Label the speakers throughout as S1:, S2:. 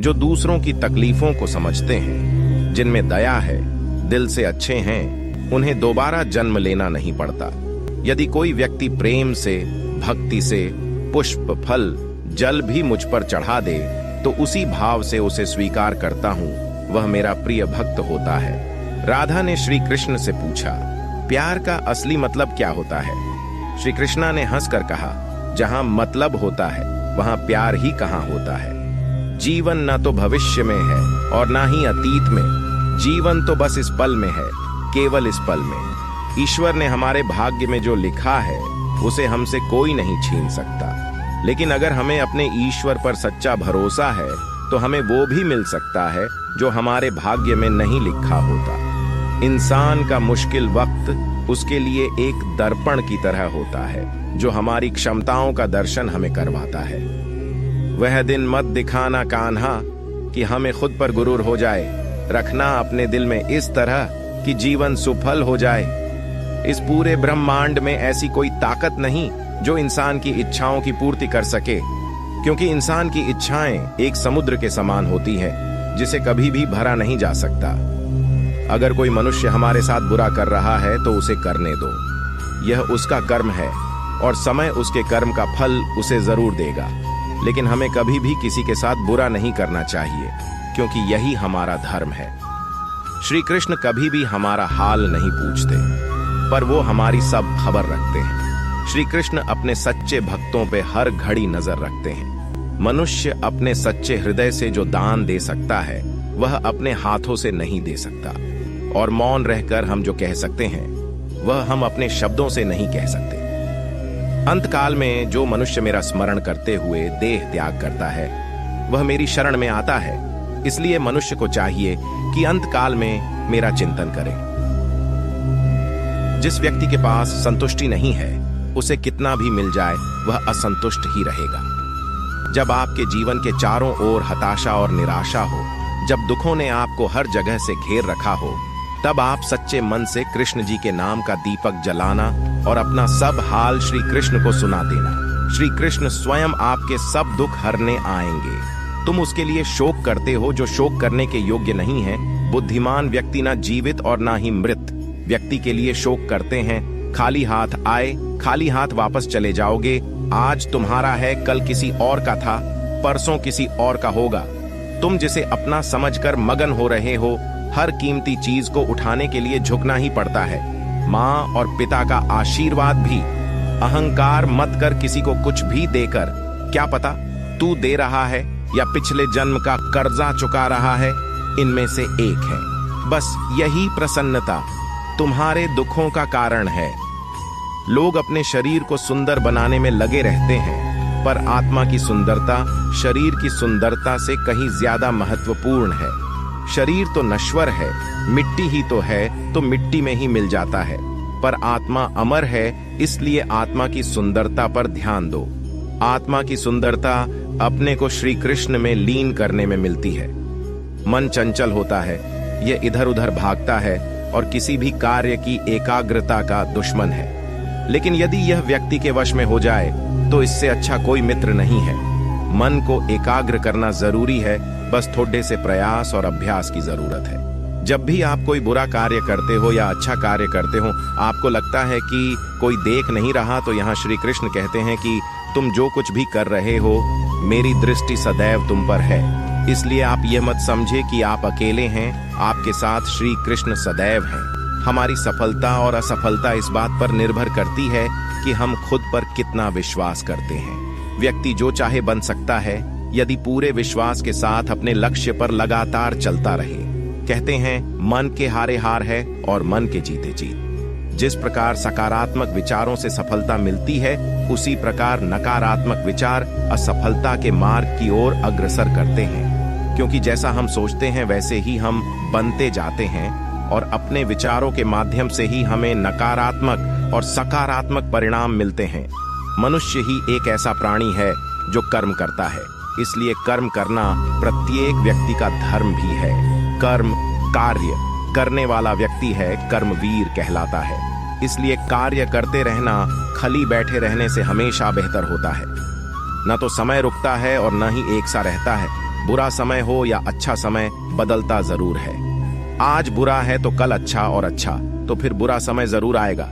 S1: जो दूसरों की तकलीफों को समझते हैं, जिनमें दया है, दिल से अच्छे हैं, उन्हें दोबारा जन्म लेना नहीं पड़ता। यदि कोई व्यक्ति प्रेम से, भक्ति से पुष्प, फल, जल भी मुझ पर चढ़ा दे तो उसी भाव से उसे स्वीकार करता हूं, वह मेरा प्रिय भक्त होता है। राधा ने श्री कृष्ण से पूछा, प्यार का असली मतलब क्या होता है? श्री कृष्णा ने हंसकर कहा, जहां मतलब होता है वहां प्यार ही कहां होता है। जीवन न तो भविष्य में है और ना ही अतीत में, जीवन तो बस इस पल में है, केवल इस पल में। ईश्वर ने हमारे भाग्य में जो लिखा है उसे हमसे कोई नहीं छीन सकता। लेकिन अगर हमें अपने ईश्वर पर सच्चा भरोसा है तो हमें वो भी मिल सकता है जो हमारे भाग्य में नहीं लिखा होता। इंसान का मुश्किल वक्त उसके लिए एक दर्पण की तरह होता है जो हमारी क्षमताओं का दर्शन हमें करवाता है। वह दिन मत दिखाना कान्हा कि हमें खुद पर गुरूर हो जाए, रखना अपने दिल में इस तरह कि जीवन सुफल हो जाए। इस पूरे ब्रह्मांड में ऐसी कोई ताकत नहीं जो इंसान की इच्छाओं की पूर्ति कर सके, क्योंकि इंसान की इच्छाएं एक समुद्र के समान होती हैं जिसे कभी भी भरा नहीं जा सकता। अगर कोई मनुष्य हमारे साथ बुरा कर रहा है तो उसे करने दो, यह उसका कर्म है और समय उसके कर्म का फल उसे जरूर देगा। लेकिन हमें कभी भी किसी के साथ बुरा नहीं करना चाहिए, क्योंकि यही हमारा धर्म है। श्री कृष्ण कभी भी हमारा हाल नहीं पूछते, पर वो हमारी सब खबर रखते हैं। श्री कृष्ण अपने सच्चे भक्तों पे हर घड़ी नजर रखते हैं। मनुष्य अपने सच्चे हृदय से जो दान दे सकता है वह अपने हाथों से नहीं दे सकता, और मौन रहकर हम जो कह सकते हैं वह हम अपने शब्दों से नहीं कह सकते। अंतकाल में जो मनुष्य मेरा स्मरण करते हुए देह त्याग करता है वह मेरी शरण में आता है। इसलिए मनुष्य को चाहिए कि अंतकाल में मेरा चिंतन करे। जिस व्यक्ति के पास संतुष्टि नहीं है उसे कितना भी मिल जाए वह असंतुष्ट ही रहेगा। जब आपके जीवन के चारों ओर हताशा और निराशा हो, जब दुखों ने आपको हर जगह से घेर रखा हो, तब आप सच्चे मन से कृष्ण जी के नाम का दीपक जलाना और अपना सब हाल श्री कृष्ण को सुना देना। श्री कृष्ण स्वयं आपके सब दुख हरने आएंगे। तुम उसके लिए शोक करते हो जो शोक करने के योग्य नहीं है। बुद्धिमान व्यक्ति ना जीवित और ना ही मृत व्यक्ति के लिए शोक करते हैं। खाली हाथ आए, खाली हाथ वापस चले जाओगे। आज तुम्हारा है, कल किसी और का था, परसों किसी और का होगा। तुम जिसे अपना समझकर मगन हो रहे हो, हर कीमती चीज को उठाने के लिए झुकना ही पड़ता है। माँ और पिता का आशीर्वाद भी। अहंकार मत कर किसी को कुछ भी देकर, क्या पता तू दे रहा है या पिछले जन्म का कर्जा चुका रहा है, इनमें से एक है। बस यही प्रसन्नता तुम्हारे दुखों का कारण है। लोग अपने शरीर को सुंदर बनाने में लगे रहते हैं, पर आत्मा की सुंदरता शरीर की सुंदरता से कहीं ज्यादा महत्वपूर्ण है। शरीर तो नश्वर है, मिट्टी ही तो है, तो मिट्टी में ही मिल जाता है, पर आत्मा अमर है। इसलिए आत्मा की सुंदरता पर ध्यान दो। आत्मा की सुंदरता अपने को श्री कृष्ण में लीन करने में मिलती है। मन चंचल होता है, यह इधर उधर भागता है और किसी भी कार्य की एकाग्रता का दुश्मन है। लेकिन यदि यह व्यक्ति के वश में हो जाए तो इससे अच्छा कोई मित्र नहीं है। मन को एकाग्र करना जरूरी है, बस थोड़े से प्रयास और अभ्यास की जरूरत है। जब भी आप कोई बुरा कार्य करते हो या अच्छा कार्य करते हो, आपको लगता है कि कोई देख नहीं रहा, तो यहाँ श्री कृष्ण कहते हैं कि तुम जो कुछ भी कर रहे हो, मेरी दृष्टि सदैव तुम पर है। इसलिए आप यह मत समझे कि आप अकेले हैं, आपके साथ श्री कृष्ण सदैव हैं। हमारी सफलता और असफलता इस बात पर निर्भर करती है कि हम खुद पर कितना विश्वास करते हैं। व्यक्ति जो चाहे बन सकता है यदि पूरे विश्वास के साथ अपने लक्ष्य पर लगातार चलता रहे। कहते हैं मन के हारे हार है और मन के जीते जीत। जिस प्रकार सकारात्मक विचारों से सफलता मिलती है, उसी प्रकार नकारात्मक विचार असफलता के मार्ग की ओर अग्रसर करते हैं। क्योंकि जैसा हम सोचते हैं वैसे ही हम बनते जाते हैं, और अपने विचारों के माध्यम से ही हमें नकारात्मक और सकारात्मक परिणाम मिलते हैं। मनुष्य ही एक ऐसा प्राणी है जो कर्म करता है, इसलिए कर्म करना प्रत्येक व्यक्ति का धर्म भी है। कर्म कार्य करने वाला व्यक्ति है, कर्मवीर कहलाता है। इसलिए कार्य करते रहना खाली बैठे रहने से हमेशा बेहतर होता है। न तो समय रुकता है और न ही एक सा रहता है। बुरा समय हो या अच्छा समय, बदलता जरूर है। आज बुरा है तो कल अच्छा, और अच्छा तो फिर बुरा समय जरूर आएगा।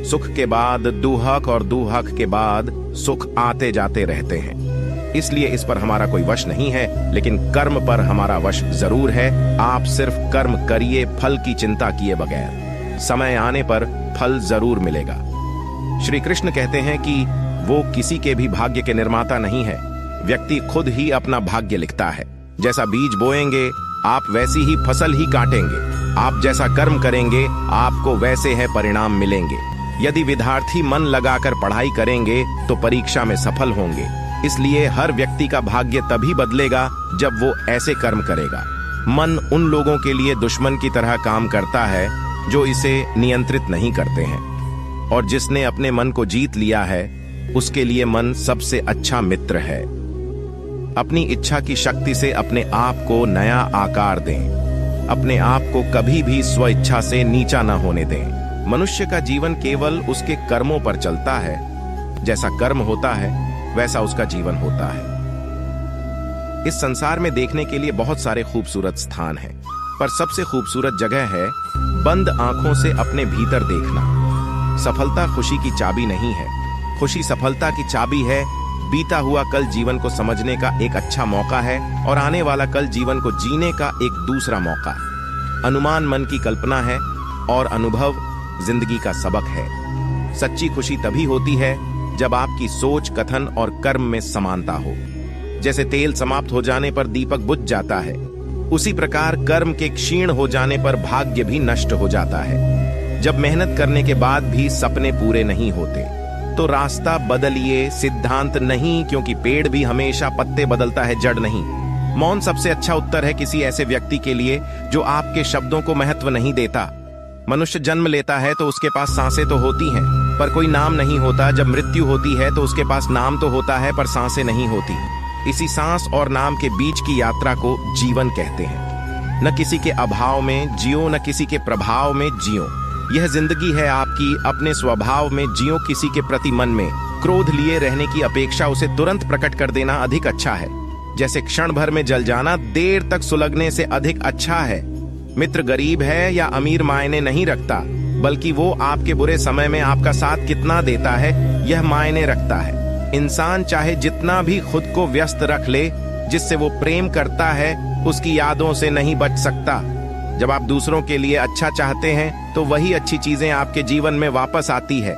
S1: सुख के बाद दुहक और दुहक के बाद सुख आते जाते रहते हैं। इसलिए इस पर हमारा कोई वश नहीं है, लेकिन कर्म पर हमारा वश जरूर है। आप सिर्फ कर्म करिए, फल की चिंता किए बगैर। समय आने पर फल जरूर मिलेगा। श्री कृष्ण कहते हैं कि वो किसी के भी भाग्य के निर्माता नहीं है। व्यक्ति खुद ही अपना भाग्य लिखता है। जैसा बीज बोएंगे आप वैसी ही फसल ही काटेंगे। आप जैसा कर्म करेंगे आपको वैसे है परिणाम मिलेंगे। यदि विद्यार्थी मन लगाकर पढ़ाई करेंगे तो परीक्षा में सफल होंगे। इसलिए हर व्यक्ति का भाग्य तभी बदलेगा जब वो ऐसे कर्म करेगा। मन उन लोगों के लिए दुश्मन की तरह काम करता है जो इसे नियंत्रित नहीं करते हैं, और जिसने अपने मन को जीत लिया है उसके लिए मन सबसे अच्छा मित्र है। अपनी इच्छा की शक्ति से अपने आप को नया आकार दें। अपने आप को कभी भी स्वेच्छा से नीचा न होने दें। मनुष्य का जीवन केवल उसके कर्मों पर चलता है। जैसा कर्म होता है वैसा उसका जीवन होता है। इस संसार में देखने के लिए बहुत सारे खूबसूरत स्थान हैं, पर सबसे खूबसूरत जगह है बंद आंखों से अपने भीतर देखना। सफलता खुशी की चाबी नहीं है, खुशी सफलता की चाबी है। बीता हुआ कल जीवन को समझने का एक अच्छा मौका है, और आने वाला कल जीवन को जीने का एक दूसरा मौका है। अनुमान मन की कल्पना है, और अनुभव जिंदगी का सबक है। सच्ची खुशी तभी होती है जब आपकी सोच, कथन और कर्म में समानता हो। जैसे तेल समाप्त हो जाने पर दीपक बुझ जाता है, उसी प्रकार कर्म के क्षीण हो जाने पर भाग्य भी नष्ट हो जाता है। जब मेहनत करने के बाद भी सपने पूरे नहीं होते तो रास्ता बदलिए, सिद्धांत नहीं, क्योंकि पेड़ भी हमेशा पत्ते बदलता है, जड़ नहीं। मौन सबसे अच्छा उत्तर है किसी ऐसे व्यक्ति के लिए जो आपके शब्दों को महत्व नहीं देता। मनुष्य जन्म लेता है तो उसके पास सांसें तो होती हैं, पर कोई नाम नहीं होता। जब मृत्यु होती है तो उसके पास नाम तो होता है, पर सांसें नहीं होती। इसी सांस और नाम के बीच की यात्रा को जीवन कहते हैं। न किसी के अभाव में जियो, न किसी के प्रभाव में जियो। यह जिंदगी है आपकी, अपने स्वभाव में जियो। किसी के प्रति मन में क्रोध लिए रहने की अपेक्षा उसे तुरंत प्रकट कर देना अधिक अच्छा है। जैसे क्षण भर में जल जाना देर तक सुलगने से अधिक अच्छा है। मित्र गरीब है या अमीर मायने नहीं रखता, बल्कि वो आपके बुरे समय में आपका साथ कितना देता है यह मायने रखता है। इंसान चाहे जितना भी खुद को व्यस्त रख ले, जिससे वो प्रेम करता है उसकी यादों से नहीं बच सकता। जब आप दूसरों के लिए अच्छा चाहते हैं तो वही अच्छी चीजें आपके जीवन में वापस आती है।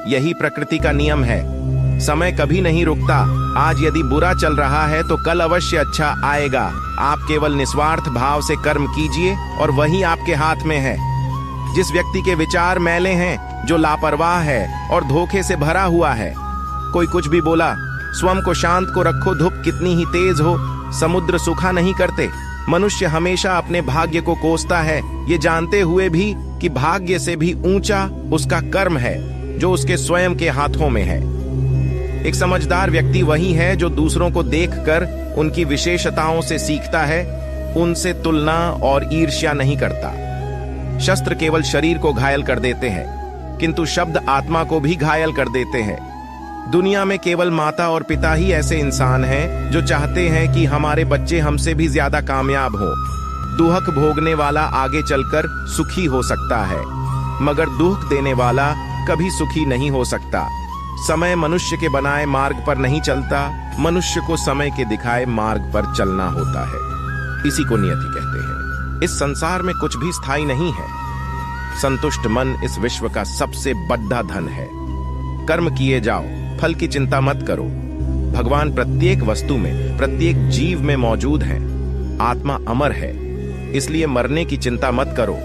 S1: यही प्रकृति का नियम है। समय कभी नहीं रुकता। आज यदि बुरा चल रहा है तो कल अवश्य अच्छा आएगा। आप केवल निस्वार्थ भाव से कर्म कीजिए और वही आपके हाथ में है। जिस व्यक्ति के विचार मैले हैं, जो लापरवाह है और धोखे से भरा हुआ है, कोई कुछ भी बोला, स्वयं को शांत को रखो, धूप कितनी ही तेज हो, समुद्र सूखा नहीं करते। मनुष्य हमेशा अपने भाग्य को कोसता है, ये जानते हुए भी कि भाग्य से भी ऊंचा उसका कर्म है जो उसके स्वयं के हाथों में है। एक समझदार व्यक्ति वही है जो दूसरों को देखकर उनकी विशेषताओं से सीखता है, उनसे तुलना और ईर्ष्या नहीं करता। शस्त्र केवल शरीर को घायल कर देते हैं, किंतु शब्द आत्मा को भी घायल कर देते हैं। दुनिया में केवल माता और पिता ही ऐसे इंसान हैं जो चाहते हैं कि हमारे बच्चे हमसे भी ज्यादा कामयाब हों। दुख भोगने वाला आगे चलकर सुखी हो सकता है, मगर दुख देने वाला कभी सुखी नहीं हो सकता। समय मनुष्य के बनाए मार्ग पर नहीं चलता, मनुष्य को समय के दिखाए मार्ग पर चलना होता है। इसी को नियति कहते हैं। इस संसार में कुछ भी स्थायी नहीं है। संतुष्ट मन इस विश्व का सबसे बड़ा धन है। कर्म किए जाओ, फल की चिंता मत करो। भगवान प्रत्येक वस्तु में, प्रत्येक जीव में मौजूद है। आत्मा अमर है, इसलिए मरने की चिंता मत करो।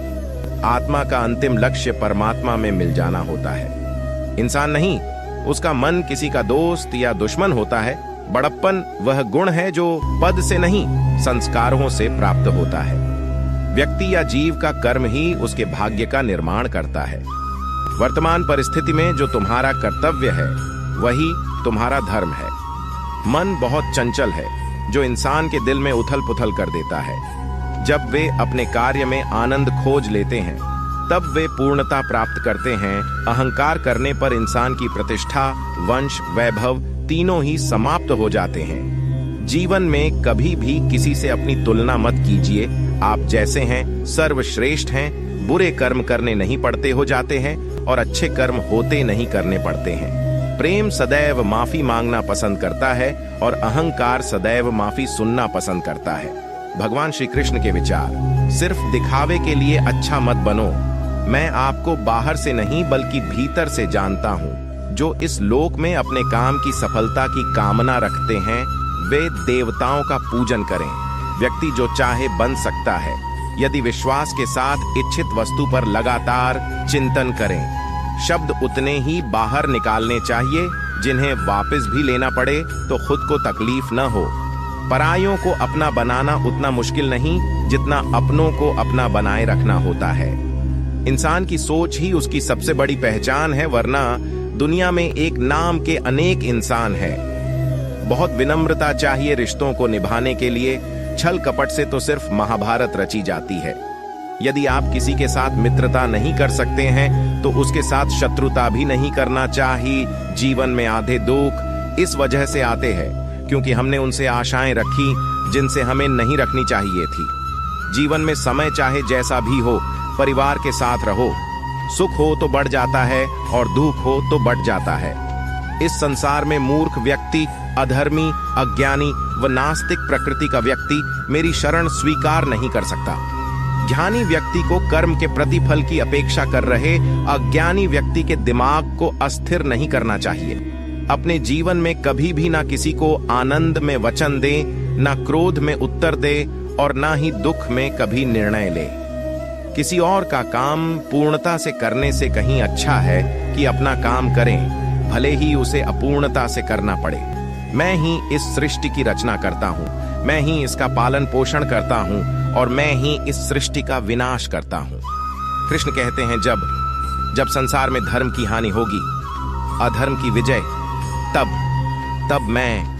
S1: आत्मा का अंतिम लक्ष्य परमात्मा में मिल जाना होता है। इंसान नहीं, उसका मन किसी का दोस्त या दुश्मन होता है। बड़प्पन वह गुण है जो पद से नहीं, संस्कारों से प्राप्त होता है। व्यक्ति या जीव का कर्म ही उसके भाग्य का निर्माण करता है। वर्तमान परिस्थिति में जो तुम्हारा कर्तव्य है वही तुम्हारा धर्म है। मन बहुत चंचल है, जो इंसान के दिल में उथल पुथल कर देता है। जब वे अपने कार्य में आनंद खोज लेते हैं तब वे पूर्णता प्राप्त करते हैं। अहंकार करने पर इंसान की प्रतिष्ठा, वंश, वैभव तीनों ही समाप्त हो जाते हैं। जीवन में कभी भी किसी से अपनी तुलना मत कीजिए। आप जैसे हैं सर्वश्रेष्ठ हैं। बुरे कर्म करने नहीं पड़ते हो जाते हैं और अच्छे कर्म होते नहीं करने पड़ते हैं। प्रेम सदैव माफी मांगना पसंद करता है और अहंकार सदैव माफी सुनना पसंद करता है। भगवान श्री कृष्ण के विचार। सिर्फ दिखावे के लिए अच्छा मत बनो। मैं आपको बाहर से नहीं बल्कि भीतर से जानता हूँ। जो इस लोक में अपने काम की सफलता की कामना रखते हैं वे देवताओं का पूजन करें। व्यक्ति जो चाहे बन सकता है यदि विश्वास के साथ इच्छित वस्तु पर लगातार चिंतन करें। शब्द उतने ही बाहर निकालने चाहिए जिन्हें वापस भी लेना पड़े तो खुद को तकलीफ न हो। परायों को अपना बनाना उतना मुश्किल नहीं जितना अपनों को अपना बनाए रखना होता है। इंसान की सोच ही उसकी सबसे बड़ी पहचान है, वरना दुनिया में एक नाम के अनेक इंसान हैं। बहुत विनम्रता चाहिए रिश्तों को निभाने के लिए। छल कपट से तो सिर्फ महाभारत रची जाती है। यदि आप किसी के साथ मित्रता नहीं कर सकते हैं तो उसके साथ शत्रुता भी नहीं करना चाहिए। जीवन में आधे दुख इस वजह से आते हैं क्योंकि हमने उनसे आशाएं रखी जिनसे हमें नहीं रखनी चाहिए थी। जीवन में समय चाहे जैसा भी हो, परिवार के साथ रहो। सुख हो तो बढ़ जाता है और दुख हो तो बढ़ जाता है। इस संसार में मूर्ख व्यक्ति, अधर्मी, अज्ञानी व नास्तिक प्रकृति का व्यक्ति मेरी शरण स्वीकार नहीं कर सकता। ज्ञानी व्यक्ति को कर्म के प्रतिफल की अपेक्षा कर रहे अज्ञानी व्यक्ति के दिमाग को अस्थिर नहीं करना चाहिए। अपने जीवन में कभी भी ना किसी को आनंद में वचन दे, ना क्रोध में उत्तर दे और ना ही दुख में कभी निर्णय ले। किसी और का काम पूर्णता से करने से कहीं अच्छा है कि अपना काम करें, भले ही उसे अपूर्णता से करना पड़े। मैं ही इस सृष्टि की रचना करता हूँ, मैं ही इसका पालन पोषण करता हूँ और मैं ही इस सृष्टि का विनाश करता हूँ। कृष्ण कहते हैं जब संसार में धर्म की हानि होगी, अधर्म की विजय, तब मैं